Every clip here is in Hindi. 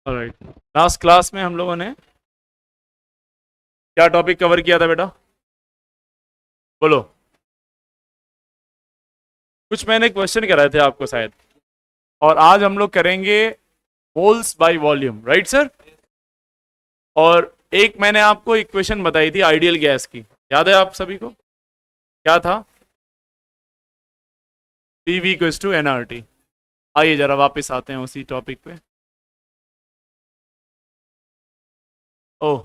ऑलराइट, लास्ट क्लास में हम लोगों ने क्या टॉपिक कवर किया था बेटा? बोलो। कुछ मैंने क्वेश्चन कराए थे आपको शायद, और आज हम लोग करेंगे moles by volume, right sir? और एक मैंने आपको इक्वेशन बताई थी आइडियल गैस की, याद है आप सभी को? क्या था? PV equals to nRT. आइए जरा वापस आते हैं उसी टॉपिक पे। Oh,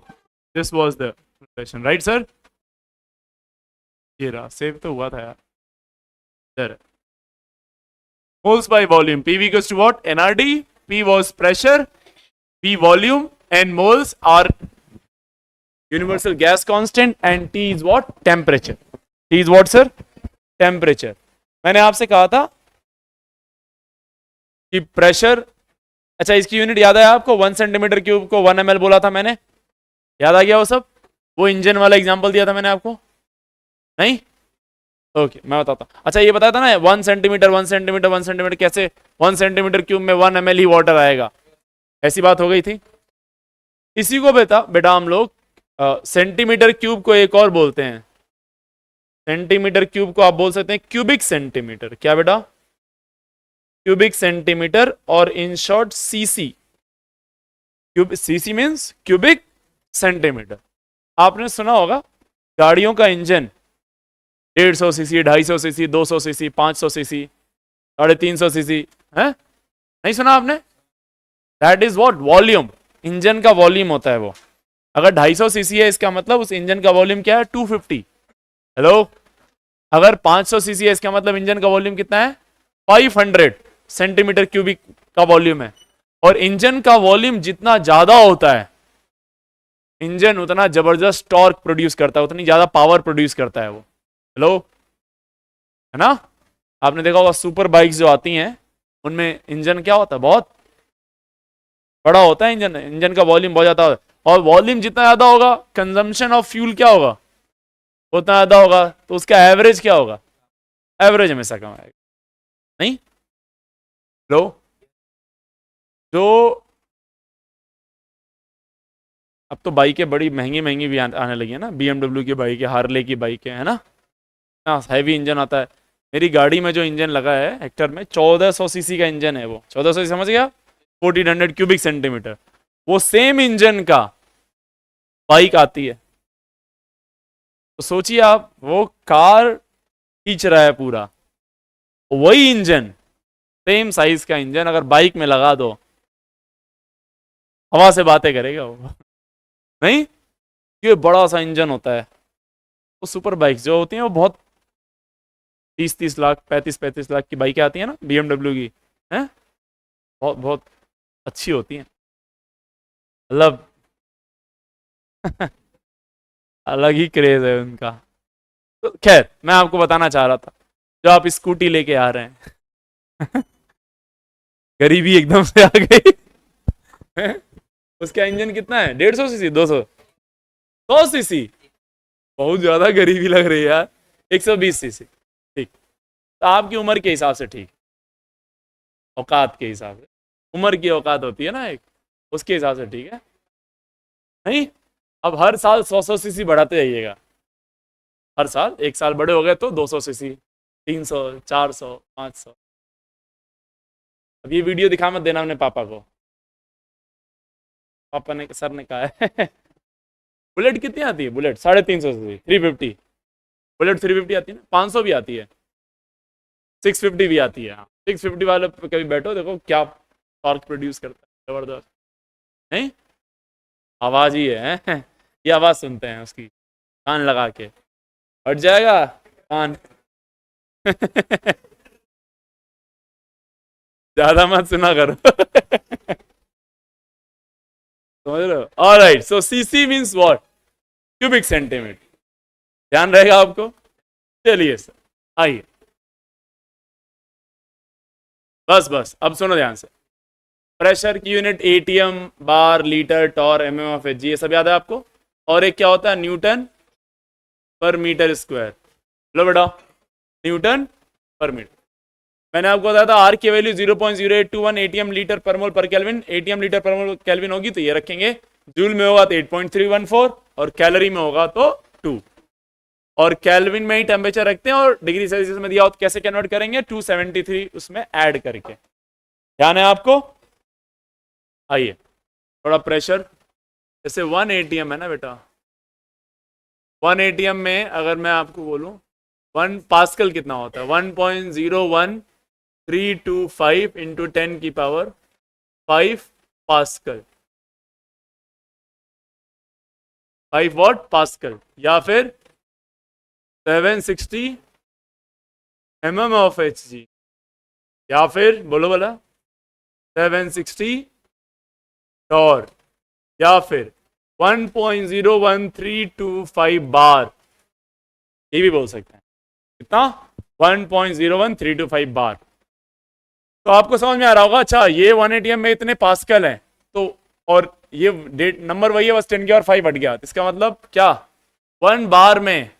this was the question, right sir? ये रहा, सेव तो हुआ था यार। इधर moles by volume, PV equals to what? NRD. P was pressure, V volume, and moles are universal gas constant, and T is what? Temperature. T is what sir? Temperature. मैंने आपसे कहा था कि प्रेशर, अच्छा इसकी यूनिट याद है आपको? 1 सेंटीमीटर क्यूब को 1 ml बोला था मैंने, याद आ गया वो सब? वो इंजन वाला एग्जांपल दिया था मैंने आपको, नहीं? ओके, मैं बताता हूँ। अच्छा ये बताया था ना 1 सेंटीमीटर 1 सेंटीमीटर 1 सेंटीमीटर, कैसे 1 सेंटीमीटर क्यूब में 1 ml ही वाटर आएगा, ऐसी बात हो गई थी। इसी को बेटा बेटा हम लोग सेंटीमीटर क्यूब को एक और बोलते हैं। सेंटीमीटर क्यूब को आप बोल सकते हैं क्यूबिक सेंटीमीटर। क्या बेटा? क्यूबिक सेंटीमीटर, और in short CC. Cube, CC means cubic centimetre. आपने सुना होगा गाड़ियों का engine 150 CC, 250 CC, 200 CC, 500 CC, 350 CC है? नहीं सुना आपने? That is what? Volume. Engine का वॉल्यूम होता है वो। अगर 250 सीसी है, इसका मतलब उस इंजन का वॉल्यूम क्या है? 250। हेलो? अगर 500 सीसी है, इसका मतलब इंजन का वॉल्यूम कितना है? 500 सेंटीमीटर क्यूबिक का वॉल्यूम है। और इंजन का वॉल्यूम जितना ज्यादा होता है, इंजन उतना जबरदस्त टॉर्क प्रोड्यूस करता है, उतनी ज्यादा पावर प्रोड्यूस करता है वो। हेलो? है ना? आपने देखा होगा सुपर बाइक्स जो आती हैं, उनमें इंजन क्या होता है? बहुत बड़ा होता है इंजन। इंजन का वॉल्यूम बहुत ज्यादा होता है, और वॉल्यूम जितना ज्यादा होगा, कंजम्पशन ऑफ फ्यूल क्या होगा? उतना ज्यादा होगा, तो उसका एवरेज क्या होगा? एवरेज हमेशा कम आएगा, नहीं? लो, जो अब तो बाइकें बड़ी महंगी महंगी भी आने लगी है ना, BMW की बाइक है, हार्ले की बाइक है ना? हाँ, हैवी इंजन आता है। मेरी गाड़ी में जो इंजन लगा है हेक्टर में, 1400 सीसी का इंजन है वो। 1400 समझ गया? 1400 क्यूबिक सेंटीमीटर। वो सेम इंजन का बाइक आती है, तो सोचिए आप, वो कार खींच रहा है पूरा, वही इंजन, सेम साइज का इंजन अगर बाइक में लगा दो, हवा से बातें करेगा वो। नहीं? ये बड़ा सा इंजन होता है। वो सुपर बाइक्स जो होती हैं, वो बहुत 30-30 लाख, 35-35 लाख की बाइकें आती हैं ना, BMW की, हैं? बहुत बहुत अच्छी होती हैं, मतलब अलग ही क्रेज है उनका। तो खैर, मैं आपको बताना चाह रहा था, जो आप स्कूटी लेके आ रहे हैं गरीबी एकदम से आ गई हैं? उसका इंजन कितना है? 150 सीसी, 200, 100 सीसी? बहुत ज्यादा गरीबी लग रही है यार। 120 सीसी, ठीक। तो आपकी उम्र के हिसाब से ठीक, औकात के हिसाब से, उम्र की औकात होती है ना एक, उसके हिसाब से ठीक है, नहीं? अब हर साल 100-100 सीसी बढ़ाते जाइएगा। हर साल, एक साल बड़े हो गए तो 200 सीसी, 300, 400, 500। अब ये वीडियो दिखा मत देना अपने पापा को। पापा ने, सर ने कहा है बुलेट कितनी आती है? Bullet 350 CC, 350। बुलेट 350 आती है ना, 500 भी आती है, 650 भी आती है। 650 वाले पे कभी बैठो, देखो क्या टॉर्क प्रोड्यूस करता है, जबरदस्त। नहीं? आवाज ही है ये आवाज सुनते हैं उसकी, कान लगा के हट जाएगा कान ज्यादा मत सुना करो समझ रहे हो? Alright, so CC means what? Cubic centimetre. ध्यान रहेगा आपको? चलिए सर, आइए, बस बस अब सुनो ध्यान से। प्रेशर की यूनिट एटीएम, बार, लीटर, टॉर, mmF, ये सब याद है आपको? और एक क्या होता है? न्यूटन पर मीटर स्क्वायर। लो बेटा, न्यूटन पर मीटर। मैंने आपको बताया था आर की वैल्यू 0.0821 एटीएम लीटर पर मोल पर केल्विन, एटीएम लीटर पर मोल केल्विन होगी तो ये रखेंगे, जूल में होगा तो 8.314 और कैलोरी में होगा तो 2, और केल्विन में ही टेम्परेचर रखते हैं और डिग्री सेल्सियस में दिया हो तो कैसे कन्वर्ट करेंगे 273 उसमें ऐड करके, ध्यान है आपको। आइए थोड़ा प्रेशर, जैसे 1 एटीएम है ना बेटा, 1 एटीएम में अगर मैं आपको बोलूं 1 पास्कल कितना होता है, 1.01325 इंटू 10 की पावर 5 पास्कल, 5 वॉट पास्कल, या फिर 760 mm ऑफ Hg, या फिर बोलो बोला 760 टॉर, या फिर 1.01325 बार, ये भी बोल सकते हैं कितना 1.01325 बार। तो आपको समझ में आ रहा होगा, अच्छा ये 1 एटीएम में इतने पास्कल हैं, तो और ये डेट नंबर वही है, बस 10 की और 5 हट गया, तो इसका मतलब क्या 1 बार में,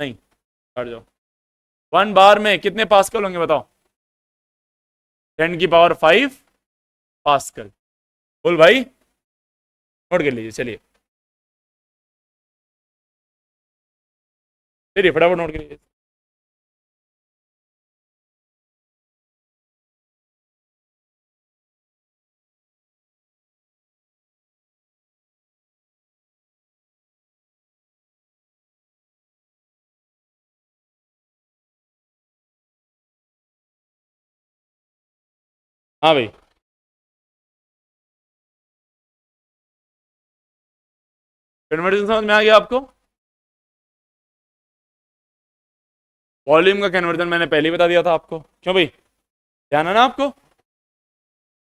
नहीं हट जाओ, 1 बार में कितने पास्कल होंगे बताओ, 10 की पावर 5 पास्कल। बोल भाई नोट कर लीजिए, चलिए चलिए फटाफट नोट करिए। हाँ भाई, कन्वर्जन समझ में आ गया आपको? वॉल्यूम का कन्वर्जन मैंने पहले ही बता दिया था आपको, क्यों भाई, ध्यान है ना आपको?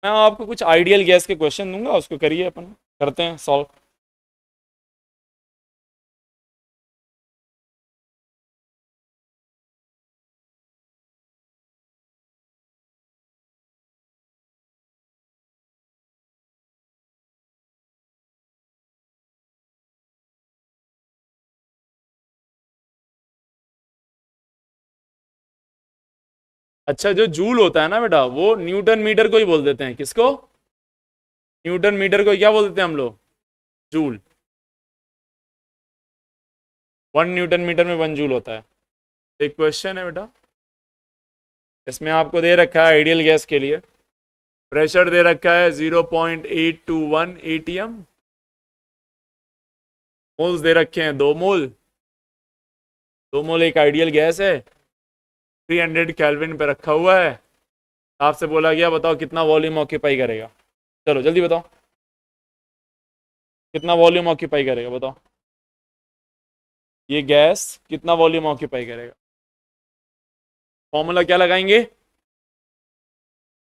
मैं आपको कुछ आइडियल गैस के क्वेश्चन दूंगा, उसको करिए, अपन करते हैं सॉल्व। अच्छा, जो जूल होता है ना बेटा, वो न्यूटन मीटर को ही बोल देते हैं, किसको? न्यूटन मीटर को क्या बोल देते हैं हम लोग? जूल। 1 न्यूटन मीटर में 1 जूल होता है। एक क्वेश्चन है बेटा, इसमें आपको दे रखा है आइडियल गैस के लिए प्रेशर दे रखा है 0.821 एटीएम, मोल्स दे रखे हैं 2 मोल, 2 मोल एक आइडियल गैस है, 300 केल्विन पे रखा हुआ है, आपसे बोला गया बताओ कितना वॉल्यूम ऑक्यूपाई करेगा, चलो जल्दी बताओ कितना वॉल्यूम ऑक्यूपाई करेगा, बताओ ये गैस कितना वॉल्यूम ऑक्यूपाई करेगा। फॉर्मूला क्या लगाएंगे?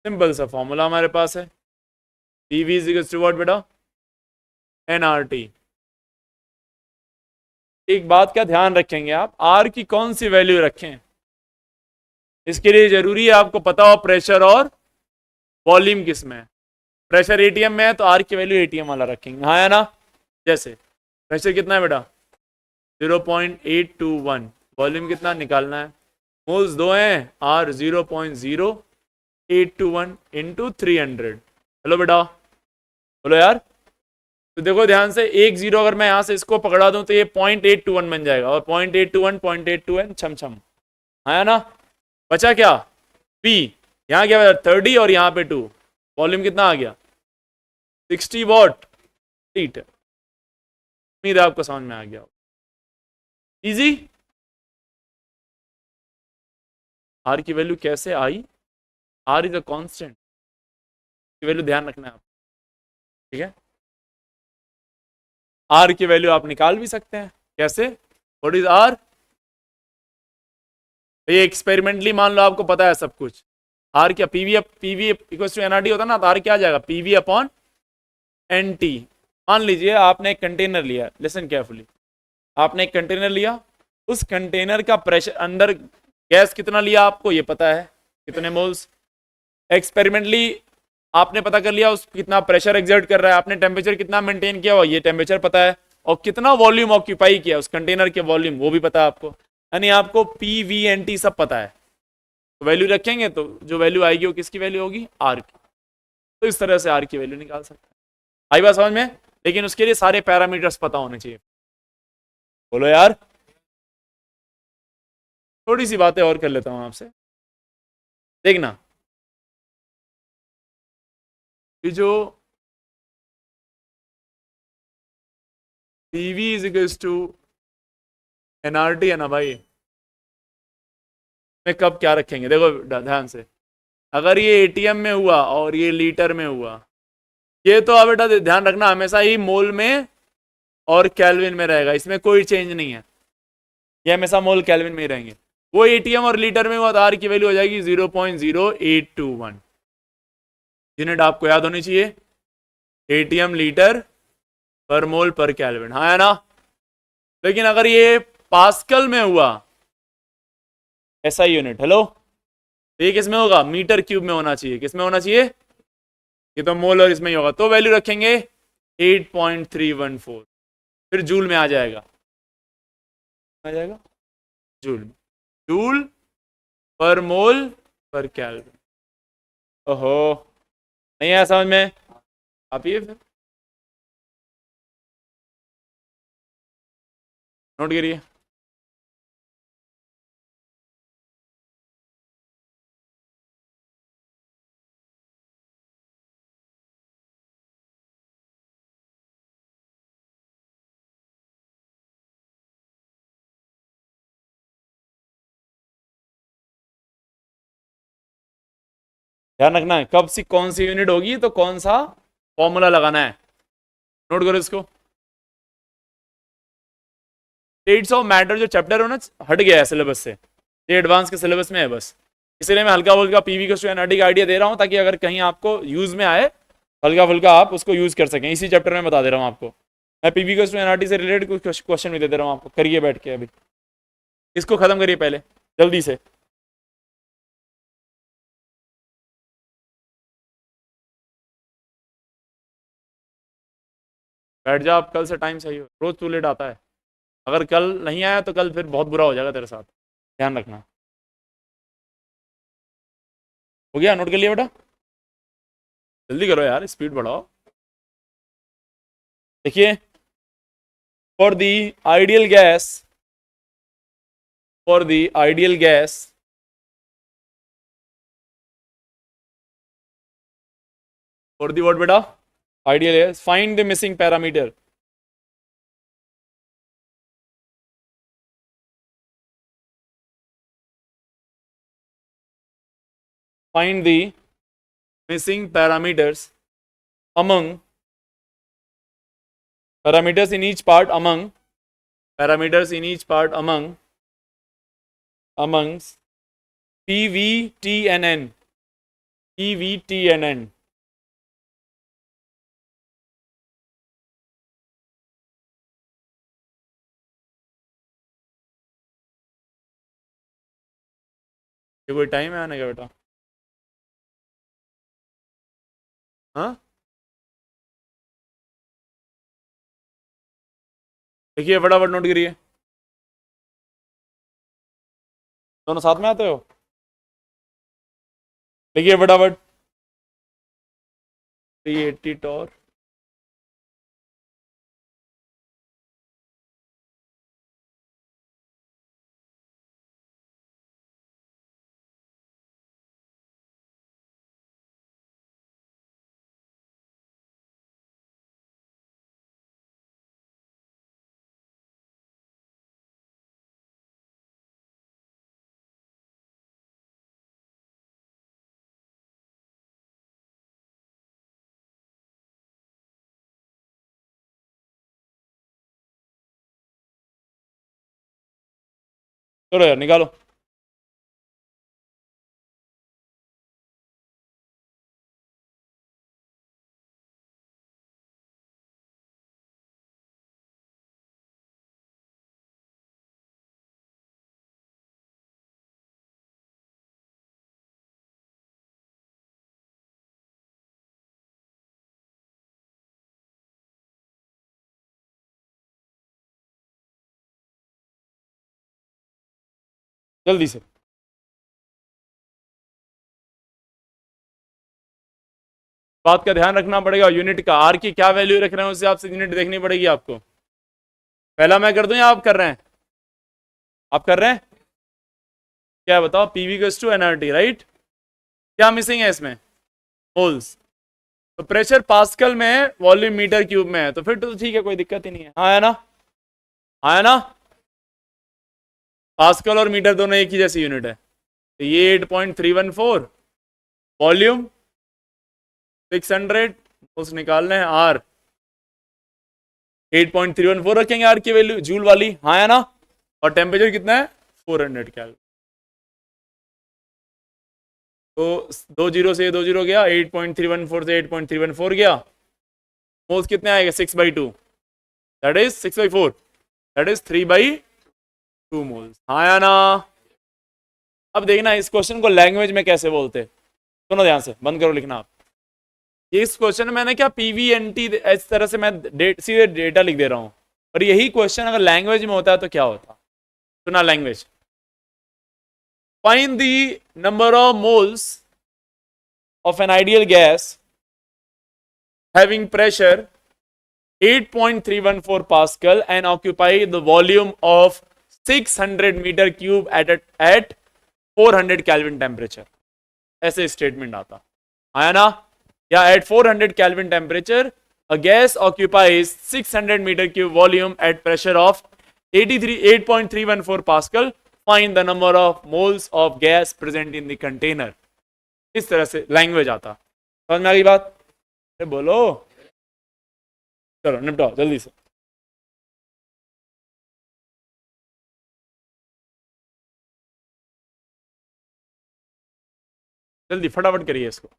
सिंपल सा फॉर्मूला हमारे पास है, PV is equal to what बेटा, एनआरटी। एक बात का ध्यान रखेंगे आप, आर की कौन सी वैल्यू रखें, इसके लिए जरूरी है आपको पता हो प्रेशर और वॉल्यूम किस में है। प्रेशर एटीएम में है तो आर की वैल्यू एटीएम वाला रखेंगे, हाँ है ना। जैसे प्रेशर कितना है बेटा 0.821, वॉल्यूम कितना निकालना है, मोल्स 2 हैं, आर 0.0821 इंटू 300। हेलो बेटा बोलो यार, तो देखो ध्यान से, 1 0 अगर मैं यहां से इसको पकड़ा दूं तो ये 0.821 बन जाएगा, और 0.821 0.821 छम छम, है ना। बचा क्या पी, यहाँ क्या 30 और यहाँ पे 2, वॉल्यूम कितना आ गया 60 वॉट हीट। उम्मीद है आपको समझ में आ गया, इजी। आर की वैल्यू कैसे आई, आर इज अ कांस्टेंट की वैल्यू ध्यान रखना है आप, ठीक है। आर की वैल्यू आप निकाल भी सकते हैं, कैसे, व्हाट इज आर, ये एक्सपेरिमेंटली मान लो आपको पता है सब कुछ। आर क्या पीवी इक्वल्स टू एनआरटी होता ना, तो आर क्या आ जाएगा पीवी अपॉन एनटी। मान लीजिए आपने एक कंटेनर लिया, लिसन केयरफुली, आपने एक कंटेनर लिया, उस कंटेनर का प्रेशर अंदर गैस कितना लिया आपको ये पता है, कितने मोल्स, एक्सपेरिमेंटली आपने पता कर लिया उस कितना प्रेशर एग्जर्ट कर रहा है, आपने टेम्परेचर कितना मेंटेन किया हुआ ये टेम्परेचर पता है, और कितना वॉल्यूम ऑक्यूपाई किया उस कंटेनर के वॉल्यूम वो भी पता है आपको, यानी आपको पी वी एन टी सब पता है। तो वैल्यू रखेंगे तो जो वैल्यू आएगी वो किसकी वैल्यू होगी, आर की। तो इस तरह से आर की वैल्यू निकाल सकते हैं। आई बात समझ में? लेकिन उसके लिए सारे पैरामीटर्स पता होने चाहिए। बोलो यार, थोड़ी सी बातें और कर लेता हूं आपसे, देखना। ये जो PV is equals to nRT है ना भाई, में कब क्या रखेंगे देखो ध्यान से। अगर ये एटीएम में हुआ और ये लीटर में हुआ, ये तो अब बेटा ध्यान रखना हमेशा ही मोल में और केल्विन में रहेगा, इसमें कोई चेंज नहीं है, ये हमेशा मोल केल्विन में ही रहेंगे। वो एटीएम और लीटर में हुआ तो आर की वैल्यू हो जाएगी 0.0821। यूनिट आपको याद होनी चाहिए, एटीएम लीटर पर मोल पर केल्विन, हाँ है ना। लेकिन अगर ये पास्कल में हुआ ऐसा यूनिट, हेलो, तो ये किस में होगा, मीटर क्यूब में होना चाहिए। किस में होना चाहिए, ये तो मोल और इसमें ही होगा, तो वैल्यू रखेंगे 8.314, फिर जूल में आ जाएगा, आ जाएगा जूल में, जूल पर मोल पर केल्विन। ओहो, नहीं आया समझ में, आप ये फिर नोट करिए। ध्यान रखना है कब सी कौन सी यूनिट होगी तो कौन सा फॉर्मूला लगाना है, नोट करो इसको। स्टेट्स ऑफ मैटर जो चैप्टर है ना, हट गया है सिलेबस से, ये एडवांस के सिलेबस में है बस, इसलिए मैं हल्का फुल्का पीवी का एनआरटी का आइडिया दे रहा हूं ताकि अगर कहीं आपको यूज में आए, हल्का फुल्का आप उसको यूज कर सकें। इसी चैप्टर में बता दे रहा हूं आपको, मैं पीवी का एनआरटी से रिलेटेड कुछ क्वेश्चन भी दे रहा हूं आपको, करिए बैठ के। अभी इसको खत्म करिए पहले जल्दी से। बैठ जा, आप कल से टाइम सही हो, रोज तू लेट आता है, अगर कल नहीं आया तो कल फिर बहुत बुरा हो जाएगा तेरे साथ, ध्यान रखना। हो गया, नोट कर लिया बेटा, जल्दी करो यार, स्पीड बढ़ाओ। देखिए, for the ideal gas, for the ideal gas, for the what बेटा, ideal gas, find the missing parameter. Find the missing parameters among parameters in each part among parameters in each part amongst PVTNN PVTNN। ये कोई टाइम है आने का बेटा? हाँ, देखिए फटाफट नोट करिए, दोनों साथ में आते हो, देखिए फटाफट। 380 टॉर, चलो यार निकालो। जल्दी से बात का ध्यान रखना पड़ेगा। यूनिट का आर की क्या वैल्यू रख रहे हैं उस हिसाब से यूनिट देखनी पड़ेगी आपको। पहला मैं कर दूं या आप कर रहे हैं? आप कर रहे हैं? क्या बताओ, PV equals to nRT, right? क्या मिसिंग है इसमें? मोल्स। तो प्रेशर पास्कल में है, वॉल्यूम मीटर क्यूब में है, तो फिर तो ठीक है, कोई दिक्कत ही नहीं है। हाँ है ना? हाँ है ना? पास्कल और मीटर दोनों एक ही जैसी यूनिट है। तो ये 8.314, वॉल्यूम 600, उस निकालना है आर 8.314 रखेंगे आर की वैल्यू जूल वाली। हाँ है ना? और टेम्परेचर कितना है? 400 कैलोरी। तो 20 से 20 गया, 8.314 से 8.314 गया। मोल्स कितने आएगा? 6/2, that is 6/4, that is 3/2 moles. हाँ या ना? अब देखना इस क्वेश्चन को लैंग्वेज में कैसे बोलते। सुनो ध्यान से, बंद करो लिखना आप। इस क्वेश्चन में मैंने क्या पीवीएनटी इस तरह से मैं सीधे डेटा लिख दे रहा हूं, और यही क्वेश्चन अगर लैंग्वेज में होता है तो क्या होता। सुना language. Find the number of moles of an ideal gas having pressure 8.314 pascal and occupy the volume of 600 meter cube at 400 Kelvin temperature. ऐसे स्टेटमेंट आता आया ना? या at 400 Kelvin temperature a gas occupies 600 meter cube volume at pressure of 8.314 pascal. Find the number of moles of gas present in the container. इस तरह से लैंग्वेज आता। समझ में आ गई बात? अरे बोलो, चलो निपटाओ जल्दी से। जल्दी फटाफट करिए इसको।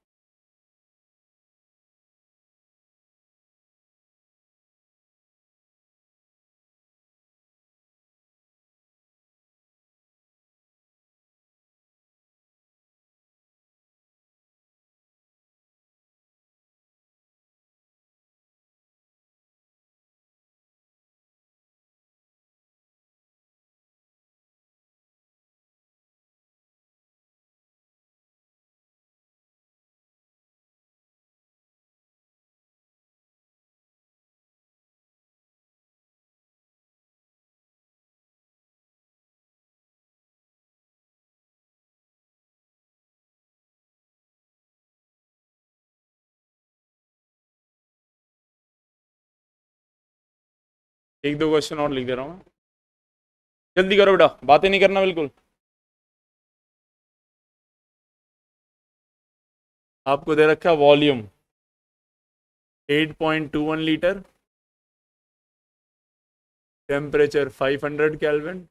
एक दो क्वेश्चन और लिख दे रहा हूँ। जल्दी करो बेटा, बातें नहीं करना बिल्कुल। आपको दे रखा volume 8.21 litre, temperature 500 kelvin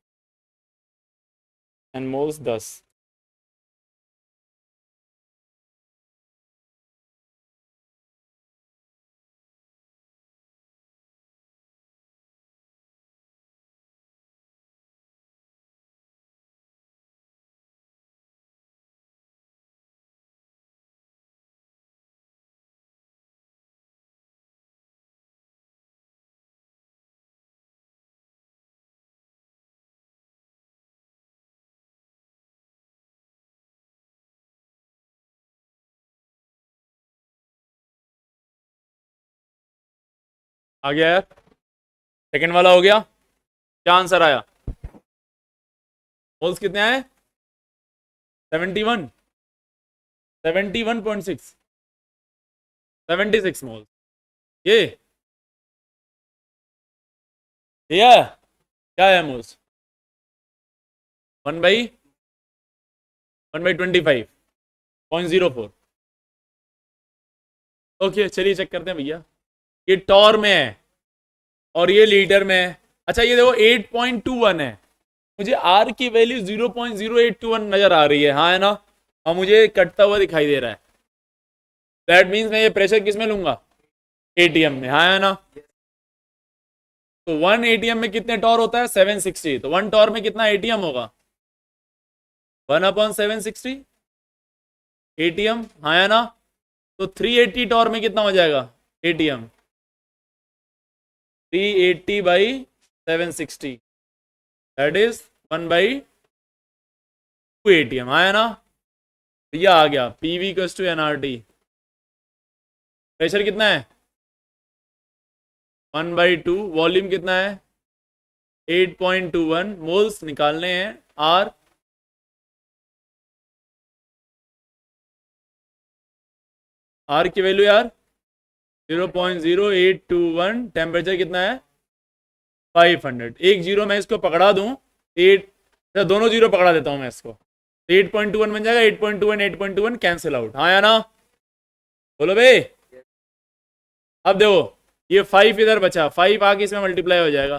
and moles 10। आ गया यार, सेकंड वाला हो गया। क्या आंसर आया? मोल्स कितने आए? 71, 71.6, 76 मोल्स। ये क्या है मोल्स? 1/25.04। ओके चलिए चेक करते हैं भैया। ये टॉर में है और ये लीटर में है। अच्छा ये देखो 8.21 है, मुझे आर की वैल्यू 0.0821 नजर आ रही है। हाँ है ना? और मुझे कटता हुआ दिखाई दे रहा है। दैट मीन्स मैं ये प्रेशर किस में लूंगा? एटीएम में। हाँ है ना? तो 1 एटीएम में कितने टॉर होता है? 760। तो 1 टॉर में कितना एटीएम होगा? 1/760 एटीएम। हाँ है ना? तो 380 टॉर में कितना हो जाएगा एटीएम? 380/760, that is 1/2 ATM. हाँ है ना? तो यह आ गया PV equals to nRT. Pressure कितना है 1/2, वॉल्यूम कितना है 8.21 मोल्स निकालने हैं। आर आर की वैल्यू यार 0.0821, टेम्परेचर कितना है 500। एक जीरो मैं इसको पकड़ा दूं 8, दोनों जीरो पकड़ा देता हूं मैं इसको, 8.21 बन जाएगा, 8.21 8.21 कैंसिल आउट, हाँ या ना, बोलो भाई। अब देखो ये 5 इधर बचा, 5 आके इसमें मल्टीप्लाई हो जाएगा,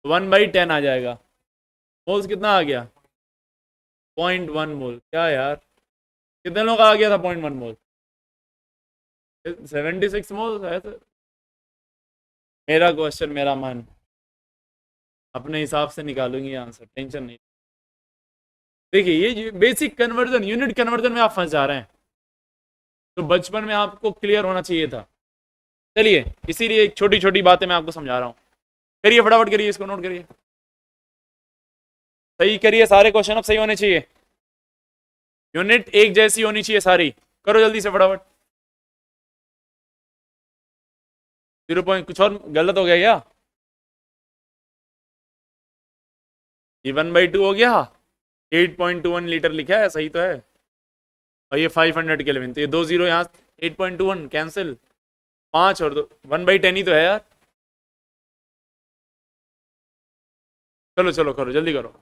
1/10 आ जाएगा। मोल्स कितना आ गया 0.1 मोल। क्या यार कितने लोग आ गया था 0.1 मोल, 76 मोल है तो। मेरा क्वेश्चन मेरा मन, अपने हिसाब से निकालूंगी आंसर, टेंशन नहीं। देखिए ये बेसिक कन्वर्जन, यूनिट कन्वर्जन में आप फंस जा रहे हैं, तो बचपन में आपको क्लियर होना चाहिए था। चलिए इसीलिए छोटी छोटी बातें मैं आपको समझा रहा हूँ। करिए फटाफट करिए, इसको नोट करिए, सही करिए, सारे क्वेश्चन अब सही होने चाहिए, यूनिट एक जैसी होनी चाहिए सारी। करो जल्दी से फटाफट। 0 कुछ और गलत हो गया क्या, ये 1/2 हो गया, 8.21 लीटर लिखा है, सही तो है, और ये 500 केल्विन, तो ये 2 जीरो यहाँ, 8.21 कैंसिल, 5 और 2, 1/10 ही तो है यार। चलो चलो करो जल्दी करो।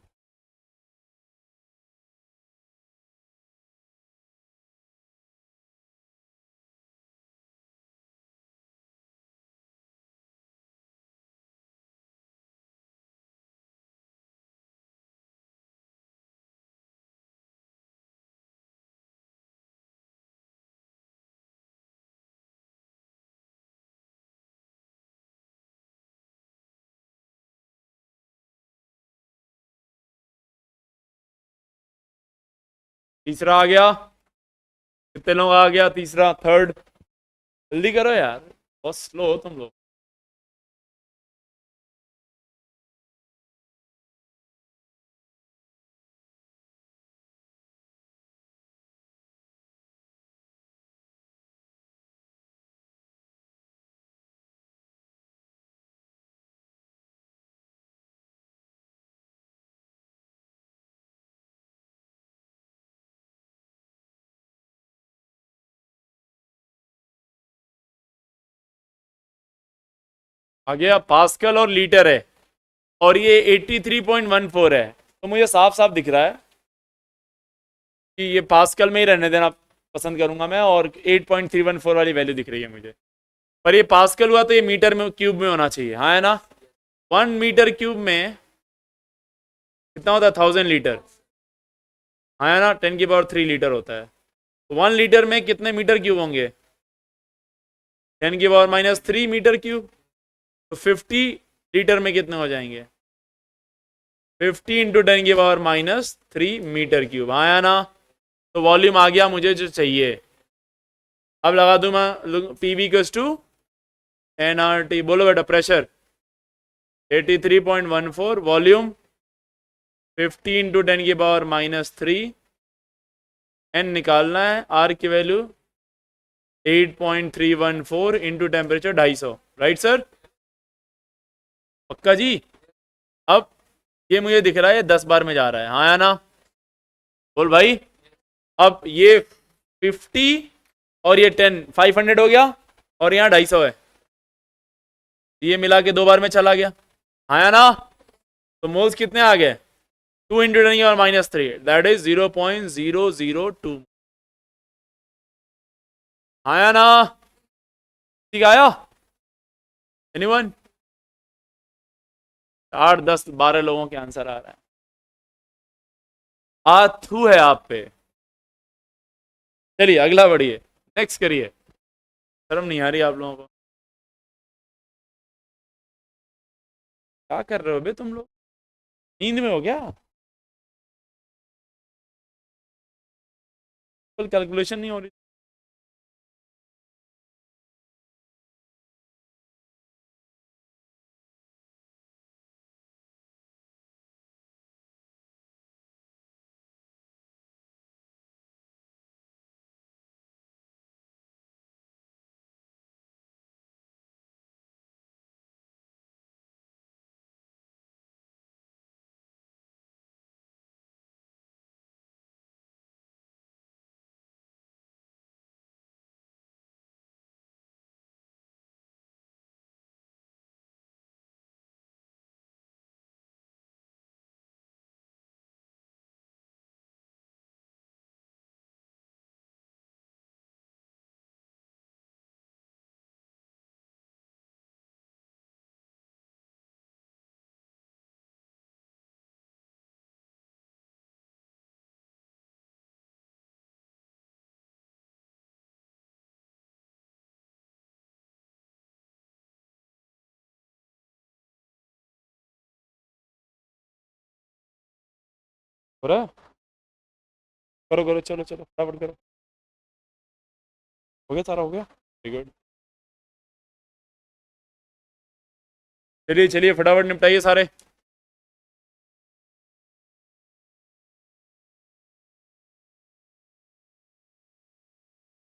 तीसरा आ गया, कितने लोग आ गया तीसरा, थर्ड, जल्दी करो यार, बहुत स्लो हो तुम लोग। आ गया, पास्कल और लीटर है, और ये 83.14 है, तो मुझे साफ साफ दिख रहा है कि ये पास्कल में ही रहने देना पसंद करूंगा मैं, और 8.314 वाली वैल्यू दिख रही है मुझे, पर ये पास्कल हुआ तो ये मीटर में क्यूब में होना चाहिए, हाँ है ना। 1 मीटर क्यूब में कितना होता है 1000 लीटर, हाँ है ना, 10⁻³ लीटर होता है, तो 1 लीटर में कितने मीटर क्यूब होंगे 10⁻³ मीटर क्यूब, तो 50 लीटर में कितने हो जाएंगे 50 इंटू 10⁻³ मीटर क्यूब, हाँ या ना। तो वॉल्यूम आ गया मुझे जो चाहिए। अब लगा दूं मैं पीवी टू एनआरटी, बोलो बेटा प्रेशर 83.14, वॉल्यूम 50 इंटू 10⁻³ एन निकालना है, आर की value 8.314 into temperature 250, right sir, पक्का जी। अब ये मुझे दिख रहा है 10 बार में जा रहा है, हाँ या ना, बोल भाई। अब ये 50 और ये 10, 500 हो गया, और यहाँ 250 है, ये मिला के 2 बार में चला गया, हाँ या ना। तो मोल्स कितने आ गए 2 इंटू 10⁻³ दैट इज 0.002, हाँ या ना, ठीक आया एनीवन। 8 10 12 लोगों के आंसर आ रहा है, आथू है आप पे। चलिए अगला बढ़िए, नेक्स्ट करिए, शर्म नहीं आ रही आप लोगों को, क्या कर रहे हो बे तुम लोग, नींद में हो क्या, कैलकुलेशन नहीं हो रही। हो रहा है? करो करो, चलो चलो फटाफट करो। हो गया, सारा हो गया, वेरी गुड। चलिए चलिए फटाफट निपटाइए सारे।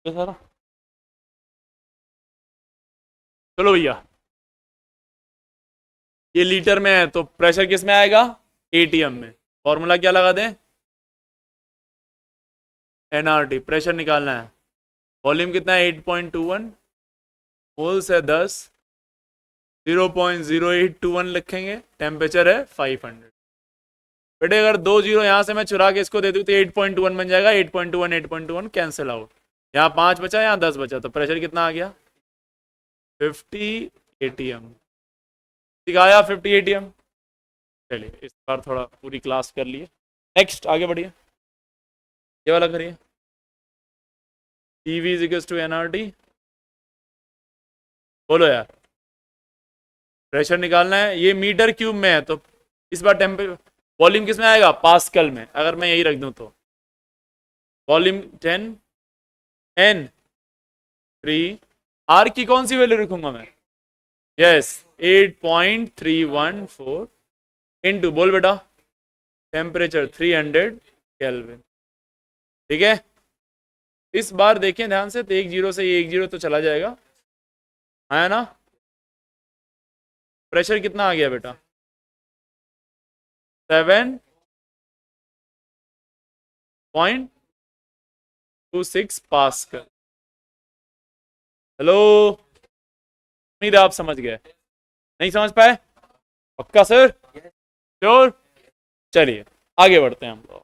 ये सारा चलो भैया। ये लीटर में है तो प्रेशर किस में आएगा? एटीएम में। फॉर्मूला क्या लगा दें? एनआरटी। प्रेशर निकालना है। वॉल्यूम कितना है? 8.21। मोल्स है 10। 0.0821 लिखेंगे। टेम्परेचर है 500। बेटे अगर 2 जीरो यहां से मैं चुरा के इसको दे दूं तो 8.21 बन जाएगा। 8.21 8.21 कैंसिल आउट। यहाँ 5 बचा, यहाँ 10 बचा, तो प्रेशर कितना आ गया? 50 एटीएम। दिखाया 50 एटीएम। चलिए इस बार थोड़ा पूरी क्लास कर लिए। नेक्स्ट आगे बढ़िए, ये वाला करिए। PV is equals to nRT. बोलो यार। प्रेशर निकालना है, ये मीटर क्यूब में है तो इस बार टेम्परेचर वॉल्यूम किस में आएगा? पास्कल में। अगर मैं यही रख दूं तो वॉल्यूम 10 n 3। आर की कौन सी वैल्यू रखूंगा मैं? यस 8.314 इनटू, बोल बेटा, टेम्परेचर 300 केल्विन। ठीक है, इस बार देखें ध्यान से, तो 1 जीरो से ये 1 जीरो तो चला जाएगा, है ना? प्रेशर कितना आ गया बेटा? 7.26 पास्कल। हेलो, उम्मीद है आप समझ गए। नहीं समझ पाए? पक्का सर? श्योर? चलिए आगे बढ़ते हैं हम लोग।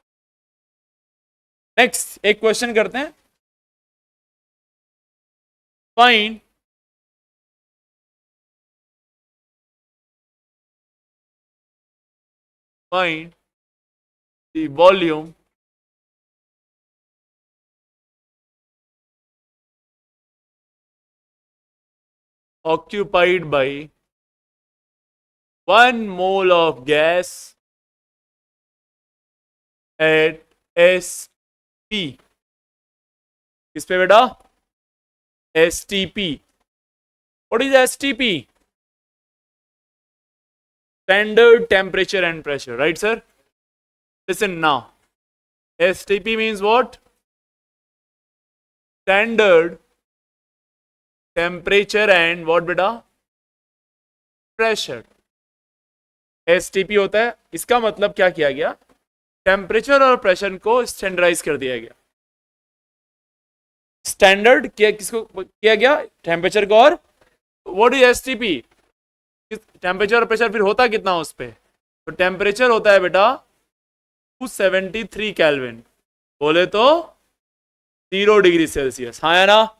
नेक्स्ट एक क्वेश्चन करते हैं। Find the volume occupied by 1 mole of gas at ST। किस पे बेटा? STP। What is STP? Standard temperature and pressure, right sir? Listen now. STP means what? Standard temperature and what बेटा? प्रेशर। STP होता है, इसका मतलब क्या किया गया? टेम्परेचर और प्रेशर को स्टैंडर्डाइज कर दिया गया। स्टैंडर्ड किया किसको किया गया? टेम्परेचर को। और व्हाट इज एसटीपी? टेम्परेचर और प्रेशर फिर होता कितना उस पे? तो टेम्परेचर होता है बेटा 273 केल्विन, बोले तो 0 डिग्री सेल्सियस, हाँ है ना?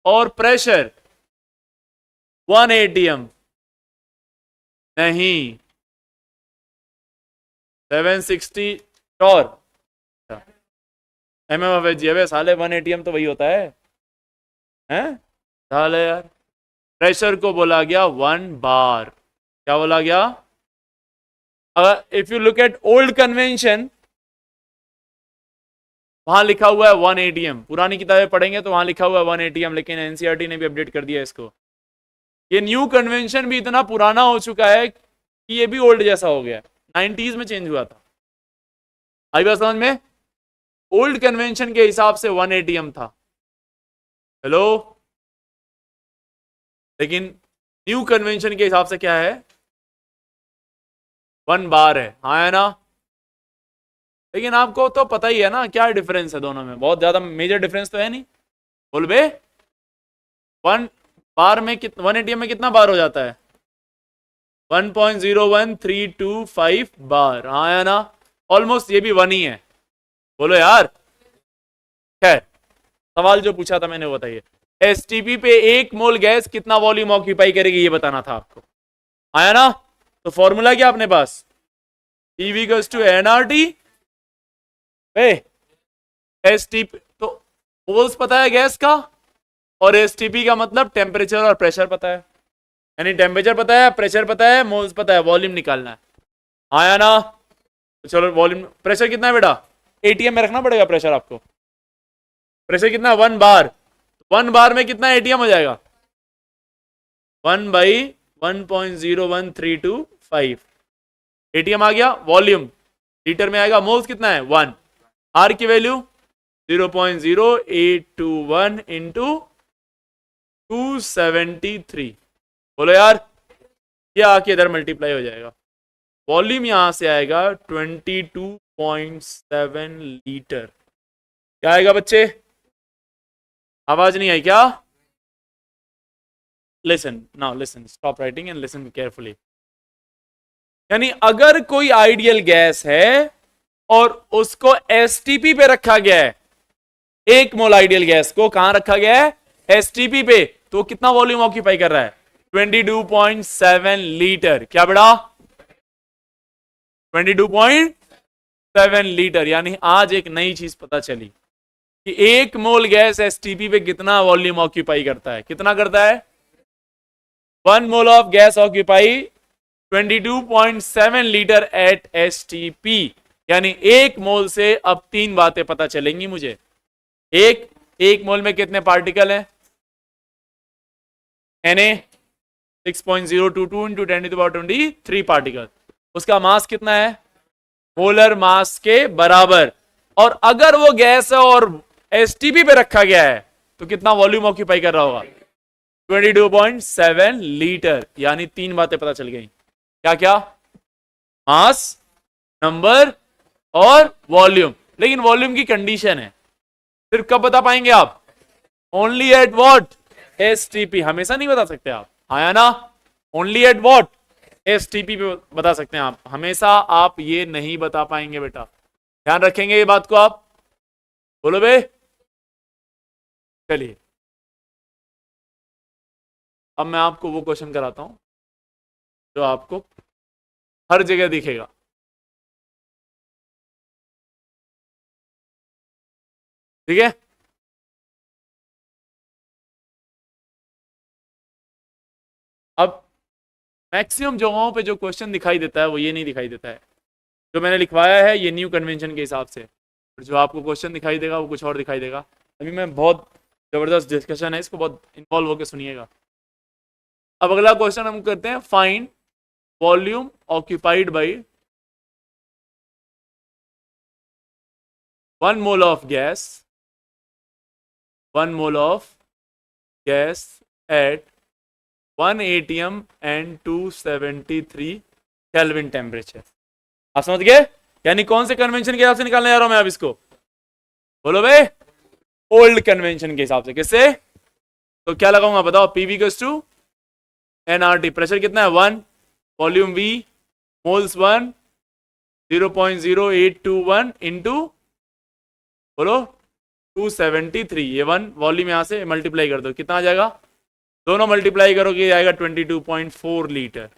और प्रेशर 1 एटीएम नहीं, 760 टॉर एमएम साले। 1 एटीएम तो वही होता है, हैं साले यार। प्रेशर को बोला गया 1 बार। क्या बोला गया? If you look at old convention, वहां लिखा हुआ है 1 एटीएम। पुरानी किताबें पढ़ेंगे तो वहां लिखा हुआ है 1 एटीएम, लेकिन एनसीईआरटी ने भी अपडेट कर दिया इसको। ये न्यू कन्वेंशन भी इतना पुराना हो चुका है कि ये भी ओल्ड जैसा हो गया। 90s में चेंज हुआ था। आई बात समझ में? ओल्ड कन्वेंशन के हिसाब से 1 एटीएम था, हेलो, लेकिन न्यू कन्वेंशन के हिसाब से क्या है? 1 बार है, हाँ है ना? लेकिन आपको तो पता ही है ना क्या डिफरेंस है दोनों में। बहुत ज्यादा मेजर डिफरेंस तो है नहीं, बोल बे। 1 बार में 1 एटीएम में कितना बार हो जाता है? 1.01325 बार, हाँ है ना? ऑलमोस्ट ये भी 1 ही है, बोलो यार। खैर, सवाल जो पूछा था मैंने वो बताइए। एसटीपी पे 1 मोल गैस कितना वॉल्यूम ऑक्यूपाई करेगी, ये बताना था आपको, आया ना? तो फॉर्मूला क्या अपने पास? PV equals to nRT STP. तो मोल्स पता है गैस का, और एसटीपी का मतलब टेम्परेचर और प्रेशर पता है। यानी टेम्परेचर पता है, प्रेशर पता है, मोल्स पता है, वॉल्यूम निकालना है, आया ना? चलो वॉल्यूम, प्रेशर कितना है बेटा, एटीएम में रखना पड़ेगा प्रेशर आपको। प्रेशर कितना, 1 बार, 1 बार में कितना एटीएम हो जाएगा, 1/1.01325 एटीएम आ गया। वॉल्यूम लीटर में आएगा, मोल्स कितना है 1, आर की वैल्यू 0.0821 इंटू 273, बोलो यार, ये आके इधर मल्टीप्लाई हो जाएगा। वॉल्यूम यहां से आएगा 22.7 लीटर। क्या आएगा बच्चे, आवाज नहीं आई क्या? Listen now, listen, stop writing and listen carefully. यानी अगर कोई आइडियल गैस है और उसको एसटीपी पे रखा गया है, 1 मोल आइडियल गैस को कहां रखा गया है, एसटीपी पे, तो कितना वॉल्यूम ऑक्यूपाई कर रहा है, 22.7 लीटर। क्या बेटा, 22.7 लीटर। यानी आज एक नई चीज पता चली कि 1 मोल गैस एसटीपी पे कितना वॉल्यूम ऑक्यूपाई करता है, कितना करता है, 1 mole of gas occupy 22.7 litre at STP. यानी 1 मोल से अब 3 बातें पता चलेंगी मुझे। एक मोल में कितने पार्टिकल हैं, Na 6.022 इंटू 10⁻23 पार्टिकल। उसका मास कितना है, मोलर मास के बराबर। और अगर वो गैस है और एसटीपी पे रखा गया है तो कितना वॉल्यूम ऑक्यूपाई कर रहा होगा, 22.7 लीटर। यानी 3 बातें पता चल गई, क्या क्या, मास, नंबर और वॉल्यूम। लेकिन वॉल्यूम की कंडीशन है, सिर्फ कब बता पाएंगे आप, ओनली एट व्हाट, एसटीपी। हमेशा नहीं बता सकते आप, आया ना, ओनली एट व्हाट, एसटीपी पे बता सकते हैं आप, हमेशा आप ये नहीं बता पाएंगे बेटा, ध्यान रखेंगे ये बात को आप, बोलो बे। चलिए अब मैं आपको वो क्वेश्चन कराता हूं जो आपको हर जगह दिखेगा। ठीक है, अब मैक्सिमम जगहों पे जो क्वेश्चन दिखाई देता है वो ये नहीं दिखाई देता है, जो मैंने लिखवाया है ये न्यू कन्वेंशन के हिसाब से, और जो आपको क्वेश्चन दिखाई देगा वो कुछ और दिखाई देगा। अभी मैं बहुत जबरदस्त डिस्कशन है, इसको बहुत इन्वॉल्व होकर सुनिएगा। अब अगला क्वेश्चन हम करते हैं, find volume occupied by 1 mole of gas, 1 mole of gas eight 1 atm and 273 kelvin temperature. आप समझ गए, यानी कौन से कन्वेंशन के हिसाब से निकालने जा रहा हूं मैं अब इसको, बोलो भाई, ओल्ड कन्वेंशन के हिसाब से। किससे, तो क्या लगाऊंगा बताओ, पीवी टू एनआरटी, प्रेशर कितना है 1, वॉल्यूम वी, मोल्स 1, 0.0821 इंटू, बोलो 273, ये 1 वॉल्यूम यहां से मल्टीप्लाई कर दो, कितना आ जाएगा, दोनों मल्टीप्लाई करोगे जाएगा 22.4 लीटर।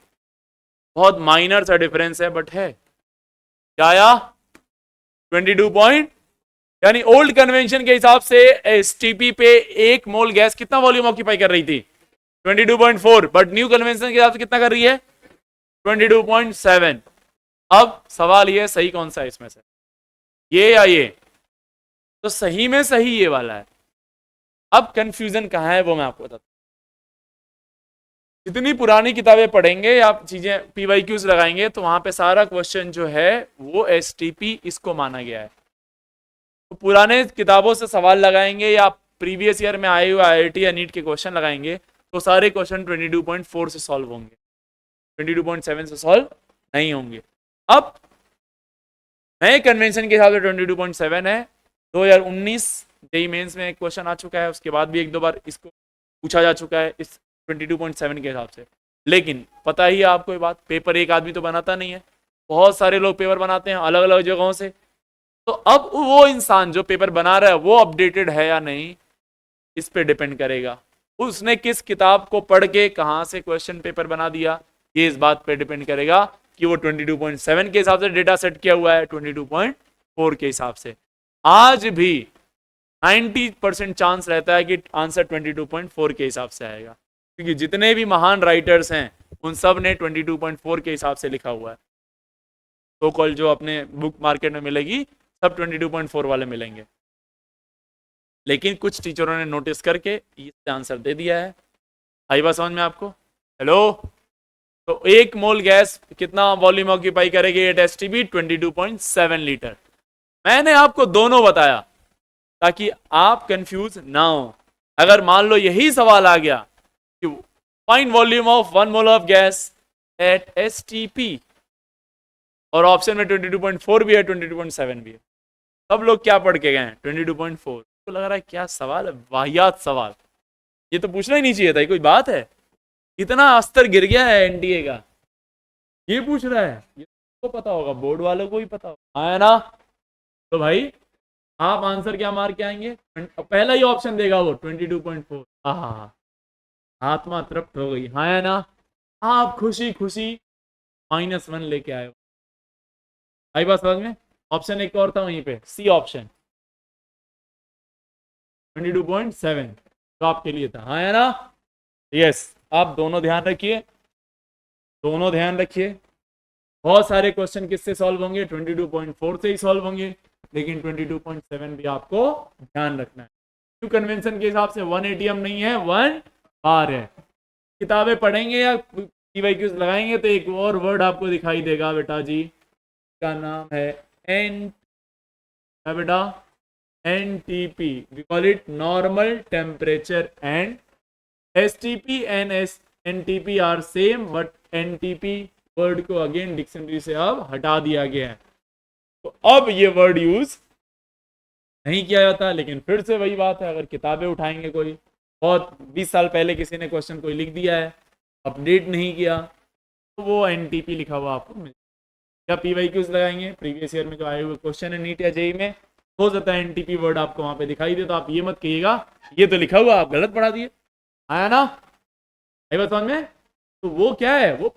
बहुत माइनर सा डिफरेंस है बट है, क्या आया 22 यानी ओल्ड कन्वेंशन के हिसाब से एसटीपी पे 1 मोल गैस कितना वॉल्यूम ऑक्यूपाई कर रही थी, 22.4, बट न्यू कन्वेंशन के हिसाब से कितना कर रही है, 22.7। अब सवाल ये सही कौन सा है इसमें से, ये या ये, तो सही में सही ये वाला है। अब कंफ्यूजन कहां है वो मैं आपको बताता हूं। जितनी पुरानी किताबें पढ़ेंगे या चीजें पीवाईक्यूज लगाएंगे तो वहां पे सारा क्वेश्चन जो है वो एसटीपी इसको माना गया है। तो पुराने किताबों से सवाल लगाएंगे या प्रीवियस ईयर में आए हुए आईआईटी या नीट के क्वेश्चन लगाएंगे तो सारे क्वेश्चन 22.4 से सॉल्व होंगे, 22.7 से सॉल्व नहीं होंगे। अब नए कन्वेंशन के हिसाब से 22.7 है। 2019 जेईई मेंस में एक क्वेश्चन आ चुका है, उसके बाद भी 1-2 बार इसको पूछा जा चुका है इस 22.7 के हिसाब से। लेकिन पता ही है आपको ये बात, पेपर एक आदमी तो बनाता नहीं है, बहुत सारे लोग पेपर बनाते हैं अलग अलग जगहों से। तो अब वो इंसान जो पेपर बना रहा है वो अपडेटेड है या नहीं, इस पे डिपेंड करेगा। उसने किस किताब को पढ़ के कहां से क्वेश्चन पेपर बना दिया, ये इस बात पे डिपेंड करेगा कि वो 22.7 के हिसाब से डेटा सेट किया हुआ है 22.4 के हिसाब से। आज भी 90% चांस रहता है कि आंसर 22.4 के हिसाब से आएगा, क्योंकि जितने भी महान राइटर्स हैं उन सब ने 22.4 के हिसाब से लिखा हुआ है। सो कॉल जो अपने बुक मार्केट में मिलेगी सब 22.4 वाले मिलेंगे, लेकिन कुछ टीचरों ने नोटिस करके इससे आंसर दे दिया है। आई बात समझ में आपको? हेलो, तो एक मोल गैस कितना वॉल्यूम ऑक्यूपाई करेगी? 8 एसटीपी 22.7 लीटर। मैंने आपको दोनों बताया ताकि आप कंफ्यूज ना हो। अगर मान लो यही सवाल आ गया कि find volume of 1 mole of gas at STP और ऑप्शन में 22.4 भी है 22.7 भी है, सब लोग क्या पढ़ के गए हैं? 22.4। तो लग रहा है क्या सवाल है, वाहियात सवाल, ये तो पूछना ही नहीं चाहिए था। ये कोई बात है? इतना अस्तर गिर गया है एनटीए का, ये पूछ रहा है? ये तो पता होगा, बोर्ड वालों को ही पता होगा, है ना? तो भाई आप आंसर क्या मार के आएंगे? पहला ही ऑप्शन देगा वो 22.4। हाँ, आत्मा तृप्त हो गई, हाँ है ना? आप खुशी खुशी -1 लेके आए हो। आई बात समझ में? ऑप्शन एक और था वहीं पे, सी ऑप्शन 22.7 तो आपके लिए था, हाँ है ना? यस, आप दोनों ध्यान रखिए, दोनों ध्यान रखिए। बहुत सारे क्वेश्चन किससे सॉल्व होंगे? 22.4 से ही सॉल्व होंगे, लेकिन 22.7 भी आपको ध्यान रखना है। क्यों? कन्वेंशन के हिसाब से 1 एटीएम नहीं है, 1 बार है। किताबें पढ़ेंगे या पीवाईक्यूज लगाएंगे तो एक और वर्ड आपको दिखाई देगा बेटा जी, का नाम है एन, क्या बेटा? NTP. We call it normal temperature and STP and NTP are same, but NTP word को अगेन डिक्शनरी से अब हटा दिया गया है, तो अब ये वर्ड यूज नहीं किया जाता। लेकिन फिर से वही बात है, अगर किताबें उठाएंगे, कोई बहुत 20 साल पहले किसी ने क्वेश्चन कोई लिख दिया है, अपडेट नहीं किया, तो वो एनटीपी लिखा हुआ आपको मिल, क्या पीवाईक्यूज लगाएंगे प्रीवियस ईयर में जो आए हुए क्वेश्चन है नीट या जेई में, हो सकता है एनटीपी वर्ड आपको वहां पे दिखाई दे, तो आप ये मत कहिएगा ये तो लिखा हुआ, आप गलत पढ़ा दिए, आया ना? समझ में? तो वो क्या है, वो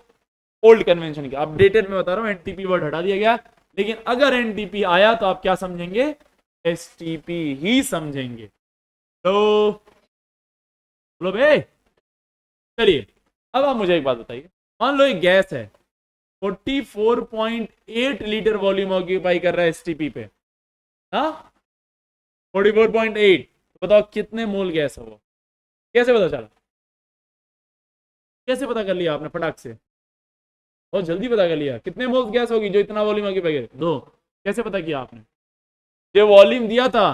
ओल्ड कन्वेंशन की, अपडेटेड में बता रहा हूँ, एनटीपी वर्ड हटा दिया गया। लेकिन अगर एनटीपी आया तो आप क्या समझेंगे? एसटीपी ही समझेंगे। तो बोलो भाई, चलिए अब आप मुझे एक बात बताइए, मान लो एक गैस है 44.8 लीटर वॉल्यूम ऑक्यूपाई कर रहा है एसटीपी पे, हाँ 44.8, तो बताओ कितने मोल गैस है वो? कैसे पता चला? कैसे पता कर लिया आपने फटाक से? बहुत जल्दी पता कर लिया। कितने मोल गैस होगी जो इतना वॉल्यूम ऑक्यूपाई करे? 2। कैसे पता किया आपने? जो वॉल्यूम दिया था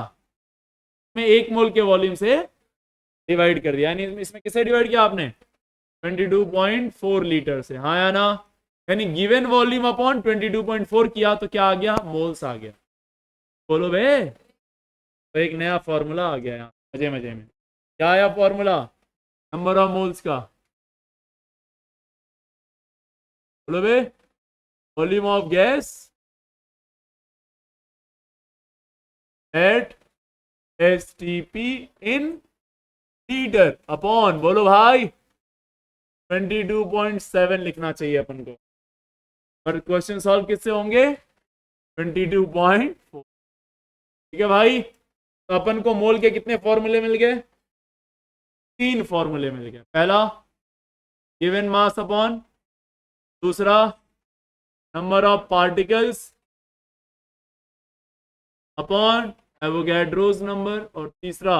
मैं 1 मोल के वॉल्यूम से डिवाइड कर दिया, यानी इसमें किससे डिवाइड किया आपने? 22.4 लीटर से, हाँ या ना? यानी गिवन वॉल्यूम अपॉन 22.4 किया तो क्या आ गया? मोल्स आ गया। बोलो बे, तो एक नया फॉर्मूला आ गया यहाँ मजे मजे में। क्या आया फॉर्मूला नंबर ऑफ मोल्स का? बोलो बे, volume of gas at STP in litre upon, बोलो भाई 22.7 लिखना चाहिए अपन को। और क्वेश्चन सॉल्व किससे होंगे? 22.4। ठीक है भाई, तो अपन को मोल के कितने फॉर्मूले मिल गए? 3 फॉर्मूले मिल गए। पहला गिवन मास अपॉन, दूसरा number of particles upon Avogadro's number, और तीसरा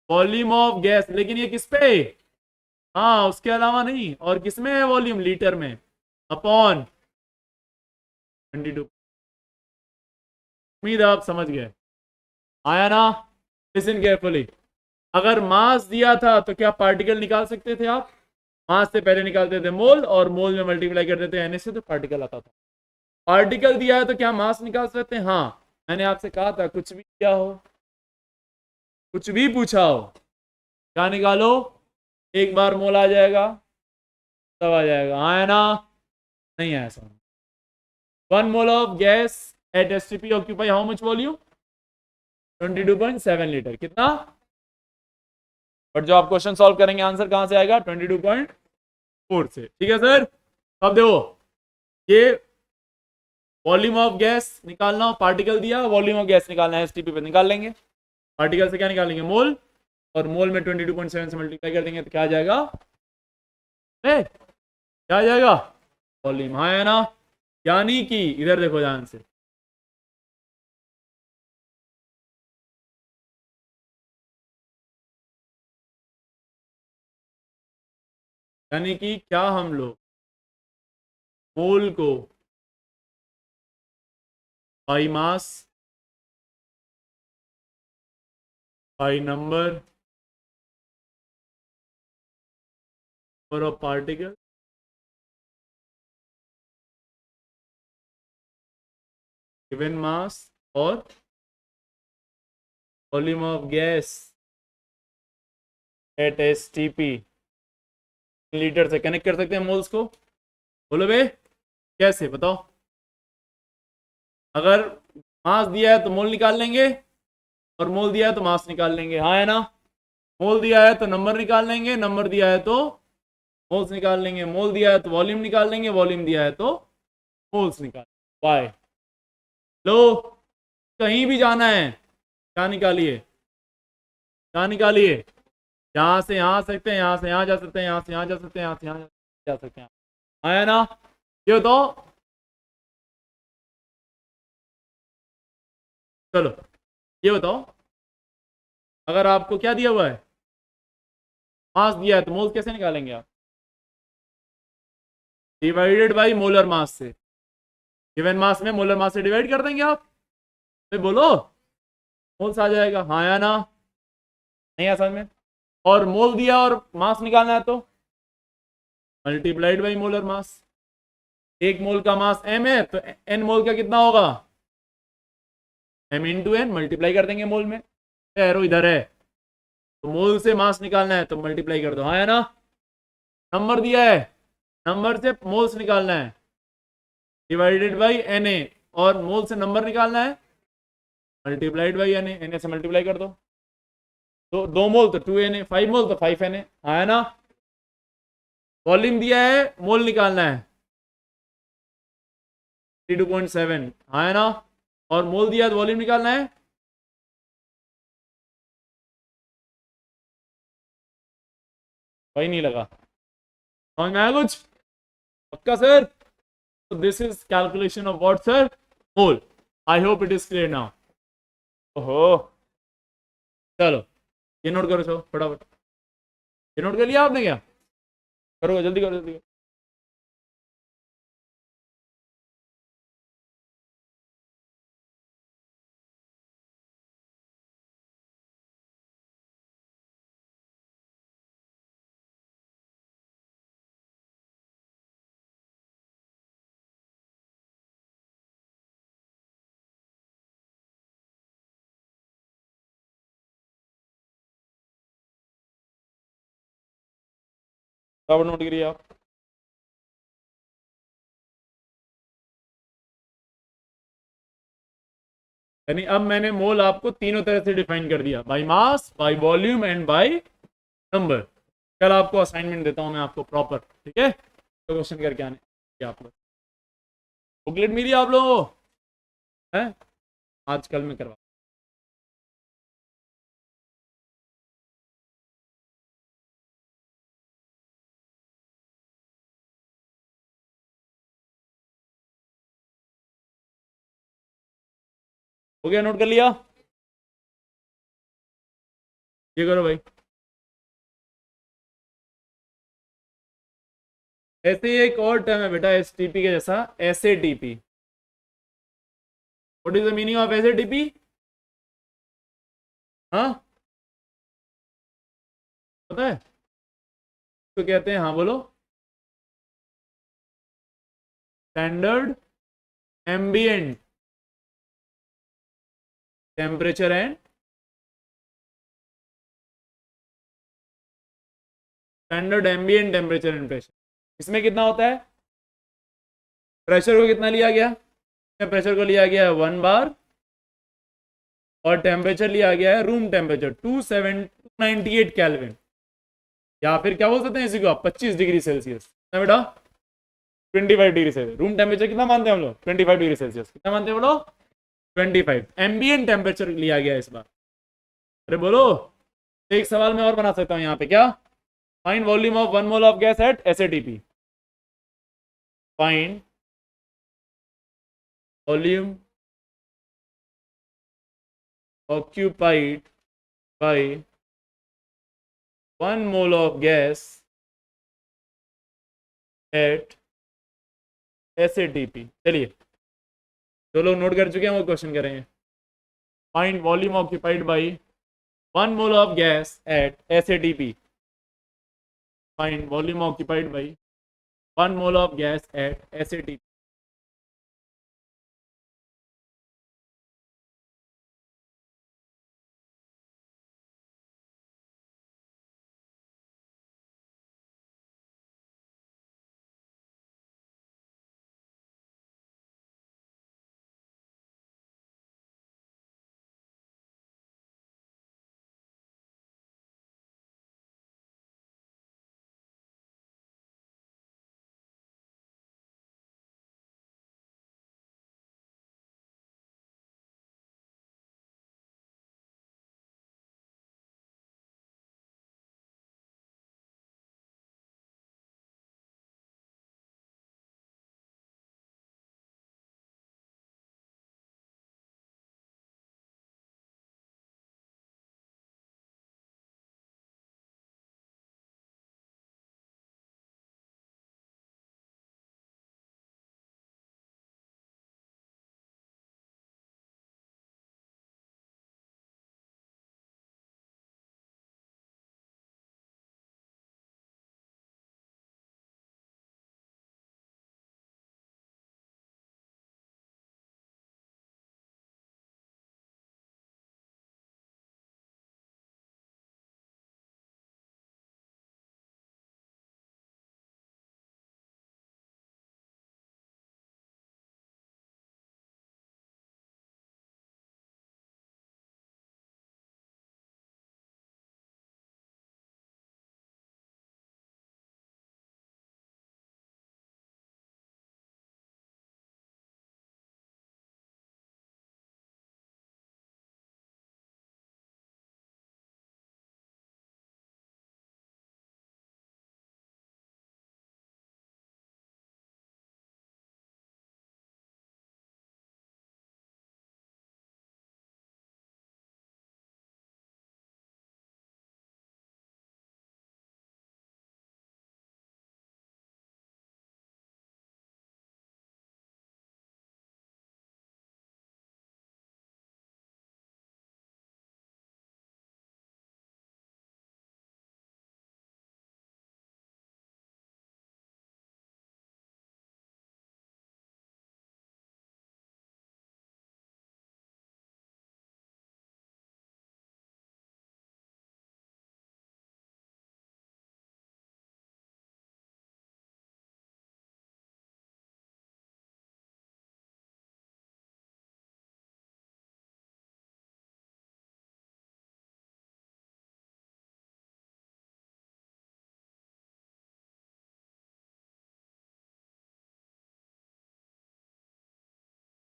वॉल्यूम ऑफ गैस। लेकिन ये किस पे? हाँ उसके अलावा नहीं, और किसमें है वॉल्यूम? लीटर में, अपॉन 22। उम्मीद है आप समझ गए, आया ना? Listen carefully. अगर मास दिया था तो क्या पार्टिकल निकाल सकते थे आप? मास से पहले निकालते थे मोल, और मोल में मल्टीप्लाई करते थे एन से, तो पार्टिकल आता था। पार्टिकल दिया है तो क्या मास निकाल सकते हैं? हाँ, मैंने आपसे कहा था कुछ भी दिया हो, कुछ भी पूछा हो, क्या निकालो? एक बार मोल आ जाएगा, तब आ जाएगा, हाँ है ना? नहीं है ऐसा। 1 mole of gas at STP occupy how much volume? 22.7 litre. कितना? बट जो आप क्वेश्चन सॉल्व करेंगे आंसर कहां से आएगा? 22.4 से। ठीक है सर, अब देखो ये वॉल्यूम ऑफ गैस निकालना, पार्टिकल दिया, वॉल्यूम ऑफ गैस निकालना है, एसटीपी पे निकाल लेंगे। पार्टिकल से क्या निकालेंगे? मोल, और मोल में 22.7 से मल्टीप्लाई कर देंगे तो क्या आ जाएगा? क्या आ जाएगा? वॉल्यूम, हाँ है ना? यानी कि इधर देखो ध्यान से, यानी कि क्या हम लोग मोल को by mass by number of particle given mass और volume of gas at STP litre से कनेक्ट कर सकते हैं मोल्स को? बोलो बे, कैसे बताओ? अगर मास दिया है तो मोल निकाल लेंगे, और मोल दिया है तो मास निकाल लेंगे, हाँ है ना? मोल दिया है तो नंबर निकाल लेंगे, नंबर दिया है तो मोल्स निकाल लेंगे, मोल दिया है तो वॉल्यूम निकाल लेंगे, वॉल्यूम दिया है तो मोल्स निकाल। वाई लो, कहीं भी जाना है क्या निकालिए, क्या निकालिए? यहाँ से यहाँ आ सकते हैं, यहाँ से यहाँ जा सकते हैं, यहाँ से यहाँ जा सकते हैं, यहाँ से यहाँ जा सकते हैं, आया ना? ये तो चलो ये बताओ, अगर आपको क्या दिया हुआ है, मास दिया है, तो मोल्स कैसे निकालेंगे आप? डिवाइडेड बाई मोलर मास से, गिवन मास में मोलर मास से डिवाइड कर देंगे आप, तो बोलो मोल्स आ जाएगा, हाँ या ना? नहीं आ समझ में? और मोल दिया और मास निकालना है तो मल्टीप्लाइड बाई मोलर मास। एक मोल का मास m है तो n मोल का कितना होगा? m इंटू एन, मल्टीप्लाई कर देंगे मोल में, एरो इधर है तो मोल से मास निकालना है तो मल्टीप्लाई कर दो, हाँ है ना? नंबर दिया है, नंबर से मोल्स निकालना है, डिवाइडेड बाई Na, और मोल से नंबर निकालना है, मल्टीप्लाइड बाई Na से मल्टीप्लाई कर दो, तो 2 मोल तो 2Na, 5 मोल तो 5Na, हाँ है ना? वॉल्यूम दिया है, मोल निकालना है 32.7, हाँ है ना? और मोल दिया है तो वॉल्यूम निकालना है, वही नहीं लगा, समझ में आया कुछ? पक्का sir? So this is calculation of what sir? Mole. I hope it is clear now. ओहो, चलो ये नोट करो सो फटाफट, ये नोट कर लिया आपने क्या? करो जल्दी करो जल्दी करो। फटाफट नोट करिए आप। यानी अब मैंने मोल आपको तीनों तरह से डिफाइन कर दिया, by mass, by volume and by number. कल आपको असाइनमेंट देता हूं मैं आपको प्रॉपर, ठीक है? तो क्वेश्चन करके आने आप लोग, बुकलेट मिली आप लोगों को है? आज कल में करवा, हो गया? नोट कर लिया? ये करो भाई, ऐसे ही एक और टर्म है बेटा एस टी पी के जैसा, S A T P. What is the meaning of S A T P? हाँ पता है तो कहते हैं, हाँ बोलो। Standard ambient temperature and standard ambient temperature and pressure. इसमें कितना होता है? प्रेशर को कितना लिया गया? प्रेशर को लिया गया है 1 बार, और टेम्परेचर लिया गया है रूम टेम्परेचर 298 केल्विन, या फिर क्या बोल सकते हैं इसी को आप, 25 डिग्री सेल्सियस ना बेटा? 25 डिग्री सेल्सियस। रूम टेम्परेचर कितना मानते हैं हम लोग? 25 डिग्री सेल्सियस। कितना मानते हैं बोलो? 25। एम्बिएंट टेम्परेचर लिया गया इस बार। अरे बोलो, एक सवाल मैं और बना सकता हूं यहाँ पे, क्या? Find volume of 1 mole of gas at SATP. Find volume occupied by 1 mole of gas at SATP। चलिए जो लोग नोट कर चुके हैं वो क्वेश्चन करेंगे। Find volume occupied by 1 mole of gas at SATP। Find volume occupied by 1 mole of gas at SATP।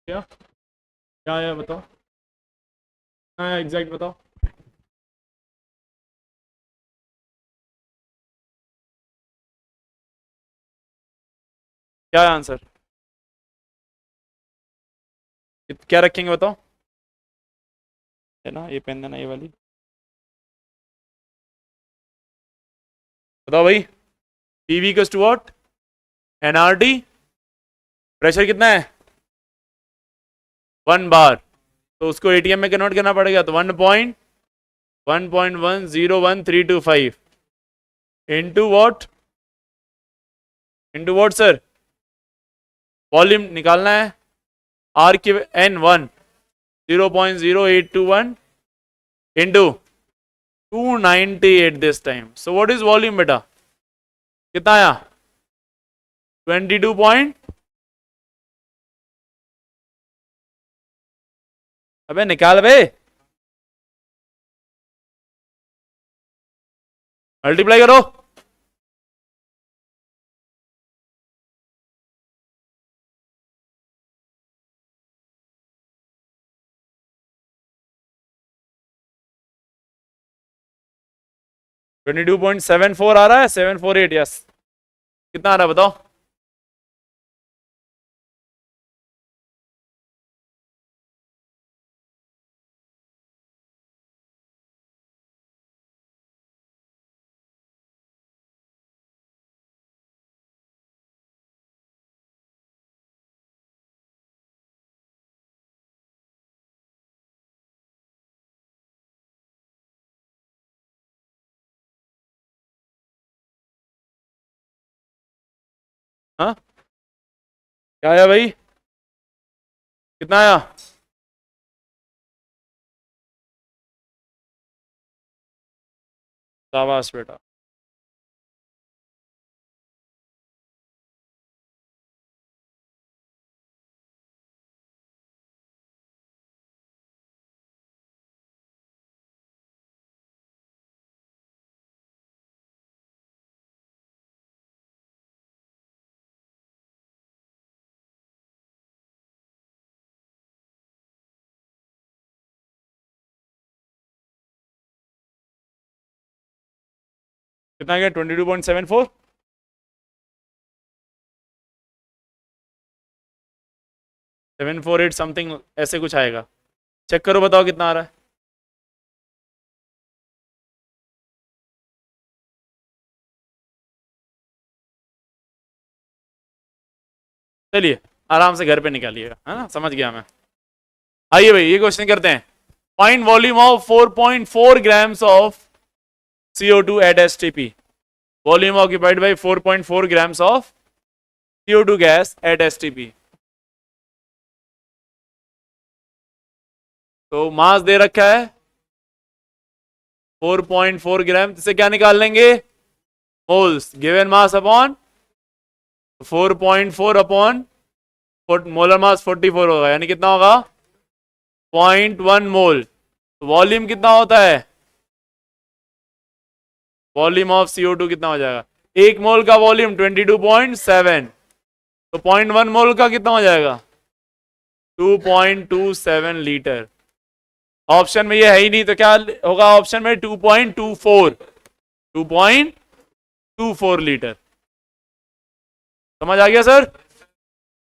क्या क्या है बताओ। हाँ एग्जैक्ट बताओ। क्या है आंसर? क्या रखेंगे बताओ। है ना ये पेन देना ये वाली। बताओ भाई। PV equals to what? NRT. Pressure कितना है? 1 बार। तो उसको एटीएम में कन्वर्ट करना पड़ेगा तो 1.1.101,325 इंटू व्हाट सर? वॉल्यूम निकालना है। आर के N 0.0821 into 298 this time. So what is volume बेटा? कितना आया? 22 पॉइंट। अबे निकाल बे। मल्टीप्लाई करो। ट्वेंटी 22.74 आ रहा है। 748 यस। कितना आ रहा है बताओ? हाँ क्या आया भाई, कितना आया? शाबाश बेटा। कितना गया? 22.74। 748 समथिंग ऐसे कुछ आएगा। चेक करो, बताओ कितना आ रहा है। चलिए आराम से घर पे निकालिएगा, है ना, समझ गया मैं। आइए भाई ये क्वेश्चन करते हैं। Find volume of 4.4 grams of CO2 at STP। Volume occupied by 4.4 grams of CO2 gas at STP। तो मास दे रखा है 4.4 ग्राम, इसे क्या निकाल लेंगे? Moles. Given mass upon 4.4 upon molar mass 44 होगा, यानी कितना होगा? 0.1 मोल। वॉल्यूम कितना होता है? वॉल्यूम ऑफ CO2 कितना हो जाएगा? एक मोल का वॉल्यूम 22.7, तो 0.1 मोल का कितना हो जाएगा? 2.27 लीटर। ऑप्शन में ये है ही नहीं, तो क्या होगा ऑप्शन में? 2.24, 2.24 लीटर। समझ आ गया सर?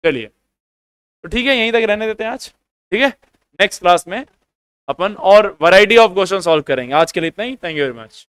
चलिए तो ठीक है, यहीं तक रहने देते हैं आज, ठीक है। नेक्स्ट क्लास में अपन और वैरायटी ऑफ क्वेश्चन सॉल्व करेंगे। आज के लिए इतना ही। Thank you very much.